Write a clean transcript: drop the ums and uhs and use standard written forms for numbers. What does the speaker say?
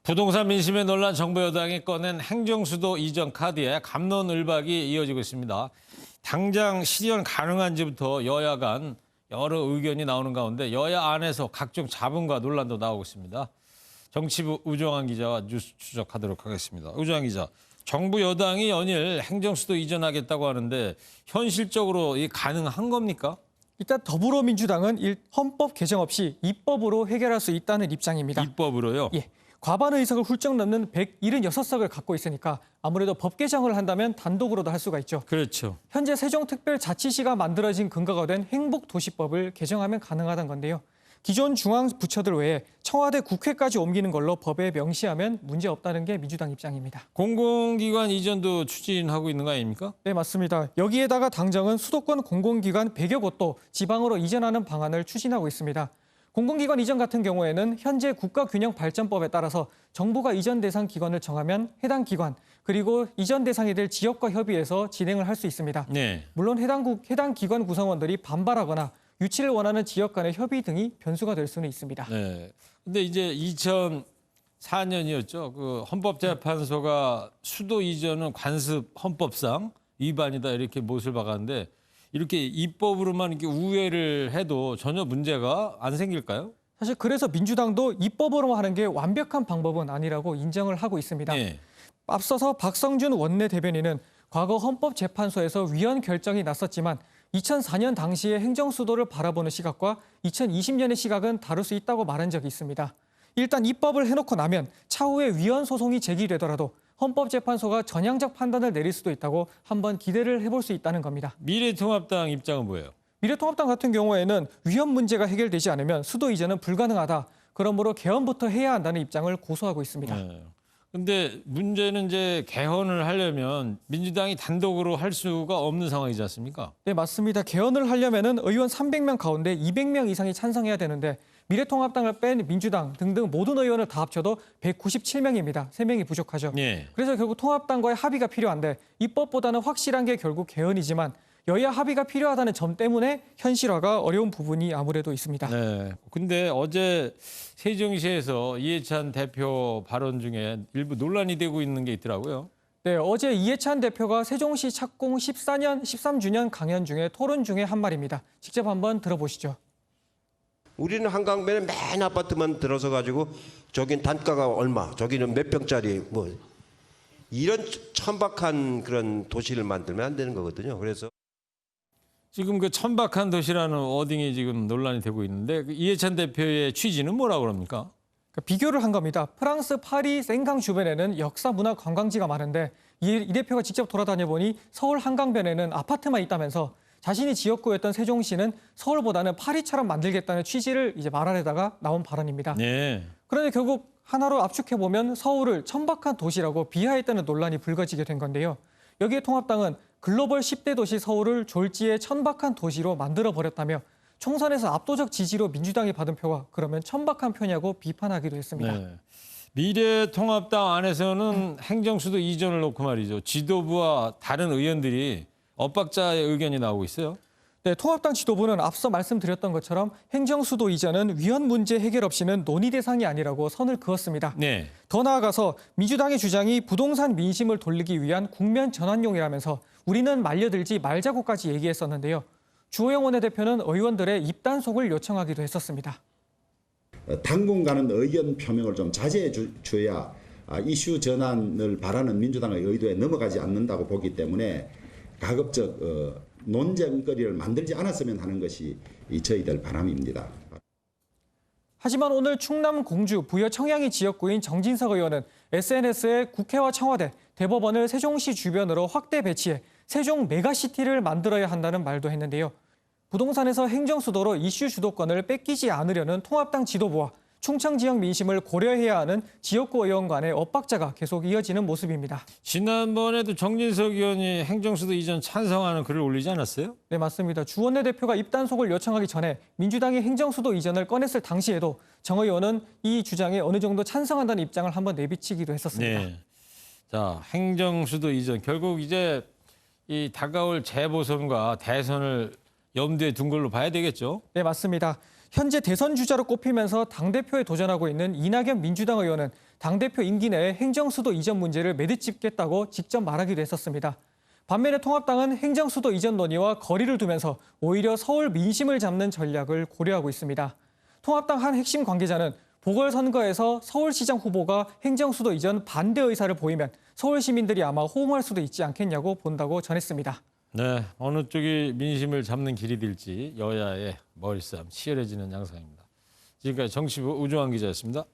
부동산 민심에 놀란 정부 여당이 꺼낸 행정수도 이전 카드에 갑론을박이 이어지고 있습니다. 당장 실현 가능한지부터 여야 간 여러 의견이 나오는 가운데 여야 안에서 각종 잡음과 논란도 나오고 있습니다. 정치부 우정환 기자와 뉴스 추적하도록 하겠습니다. 우정환 기자, 정부 여당이 연일 행정수도 이전하겠다고 하는데 현실적으로 이 가능한 겁니까? 일단 더불어민주당은 헌법 개정 없이 입법으로 해결할 수 있다는 입장입니다. 입법으로요? 예, 과반 의석을 훌쩍 넘는 176석을 갖고 있으니까 아무래도 법 개정을 한다면 단독으로도 할 수가 있죠. 그렇죠. 현재 세종특별자치시가 만들어진 근거가 된 행복도시법을 개정하면 가능하다는 건데요. 기존 중앙부처들 외에 청와대 국회까지 옮기는 걸로 법에 명시하면 문제없다는 게 민주당 입장입니다. 공공기관 이전도 추진하고 있는 거 아닙니까? 네, 맞습니다. 여기에다가 당정은 수도권 공공기관 100여 곳도 지방으로 이전하는 방안을 추진하고 있습니다. 공공기관 이전 같은 경우에는 현재 국가균형발전법에 따라서 정부가 이전 대상 기관을 정하면 해당 기관, 그리고 이전 대상이 될 지역과 협의해서 진행을 할 수 있습니다. 네. 물론 해당 기관 구성원들이 반발하거나 유치를 원하는 지역 간의 협의 등이 변수가 될 수는 있습니다. 네. 근데 이제 2004년이었죠. 그 헌법재판소가 수도 이전은 관습 헌법상 위반이다 이렇게 못을 박았는데 이렇게 입법으로만 이렇게 우회를 해도 전혀 문제가 안 생길까요? 사실 그래서 민주당도 입법으로 하는 게 완벽한 방법은 아니라고 인정을 하고 있습니다. 네. 앞서서 박성준 원내대변인은 과거 헌법재판소에서 위헌 결정이 났었지만 2004년 당시의 행정수도를 바라보는 시각과 2020년의 시각은 다를 수 있다고 말한 적이 있습니다. 일단 입법을 해놓고 나면 차후에 위헌 소송이 제기되더라도 헌법재판소가 전향적 판단을 내릴 수도 있다고 한번 기대를 해볼 수 있다는 겁니다. 미래통합당 입장은 뭐예요? 미래통합당 같은 경우에는 위헌 문제가 해결되지 않으면 수도 이전은 불가능하다. 그러므로 개헌부터 해야 한다는 입장을 고수하고 있습니다. 네. 근데 문제는 이제 개헌을 하려면 민주당이 단독으로 할 수가 없는 상황이지 않습니까? 네, 맞습니다. 개헌을 하려면은 의원 300명 가운데 200명 이상이 찬성해야 되는데 미래통합당을 뺀 민주당 등등 모든 의원을 다 합쳐도 197명입니다. 3명이 부족하죠. 네. 그래서 결국 통합당과의 합의가 필요한데 입법보다는 확실한 게 결국 개헌이지만 여야 합의가 필요하다는 점 때문에 현실화가 어려운 부분이 아무래도 있습니다. 네. 근데 어제 세종시에서 이해찬 대표 발언 중에 일부 논란이 되고 있는 게 있더라고요. 네, 어제 이해찬 대표가 세종시 착공 13주년 강연 중에 토론 중에 한 말입니다. 직접 한번 들어보시죠. 우리는 한강변에 맨 아파트만 들어서 가지고 저긴 단가가 얼마, 저기는 몇 평짜리 뭐 이런 천박한 그런 도시를 만들면 안 되는 거거든요. 그래서 지금 그 천박한 도시라는 워딩이 지금 논란이 되고 있는데 그 이해찬 대표의 취지는 뭐라고 그럽니까? 비교를 한 겁니다. 프랑스 파리 생강 주변에는 역사 문화 관광지가 많은데 이 대표가 직접 돌아다녀 보니 서울 한강변에는 아파트만 있다면서 자신이 지역구였던 세종시는 서울보다는 파리처럼 만들겠다는 취지를 이제 말하려다가 나온 발언입니다. 네. 그런데 결국 하나로 압축해 보면 서울을 천박한 도시라고 비하했다는 논란이 불거지게 된 건데요. 여기에 통합당은 글로벌 10대 도시 서울을 졸지의 천박한 도시로 만들어버렸다며 총선에서 압도적 지지로 민주당이 받은 표가 그러면 천박한 표냐고 비판하기도 했습니다. 네. 미래통합당 안에서는 행정수도 이전을 놓고 말이죠. 지도부와 다른 의원들이 엇박자의 의견이 나오고 있어요. 네, 통합당 지도부는 앞서 말씀드렸던 것처럼 행정수도 이전은 위헌 문제 해결 없이는 논의 대상이 아니라고 선을 그었습니다. 네. 더 나아가서 민주당의 주장이 부동산 민심을 돌리기 위한 국면 전환용이라면서 우리는 말려들지 말자고까지 얘기했었는데요. 주호영 원내대표는 의원들의 입단속을 요청하기도 했었습니다. 당분간은 의견 표명을 좀 자제해 줘야 이슈 전환을 바라는 민주당의 의도에 넘어가지 않는다고 보기 때문에 가급적 논쟁거리를 만들지 않았으면 하는 것이 저희들 바람입니다. 하지만 오늘 충남 공주 부여 청양리 지역구인 정진석 의원은 SNS에 국회와 청와대, 대법원을 세종시 주변으로 확대 배치해 세종 메가시티를 만들어야 한다는 말도 했는데요. 부동산에서 행정수도로 이슈 주도권을 뺏기지 않으려는 통합당 지도부와 충청 지역 민심을 고려해야 하는 지역구 의원 간의 엇박자가 계속 이어지는 모습입니다. 지난번에도 정진석 의원이 행정수도 이전 찬성하는 글을 올리지 않았어요? 네, 맞습니다. 주 원내대표가 입단속을 요청하기 전에 민주당이 행정수도 이전을 꺼냈을 당시에도 정 의원은 이 주장에 어느 정도 찬성한다는 입장을 한번 내비치기도 했었습니다. 네. 자, 행정수도 이전 결국 이제 이 다가올 재보선과 대선을 염두에 둔 걸로 봐야 되겠죠? 네, 맞습니다. 현재 대선 주자로 꼽히면서 당대표에 도전하고 있는 이낙연 민주당 의원은 당대표 임기 내에 행정수도 이전 문제를 매듭짓겠다고 직접 말하기도 했었습니다. 반면에 통합당은 행정수도 이전 논의와 거리를 두면서 오히려 서울 민심을 잡는 전략을 고려하고 있습니다. 통합당 한 핵심 관계자는 보궐선거에서 서울시장 후보가 행정수도 이전 반대 의사를 보이면 서울 시민들이 아마 호응할 수도 있지 않겠냐고 본다고 전했습니다. 네, 어느 쪽이 민심을 잡는 길이 될지 여야의 머리싸움 치열해지는 양상입니다. 지금까지 정치부 우종환 기자였습니다.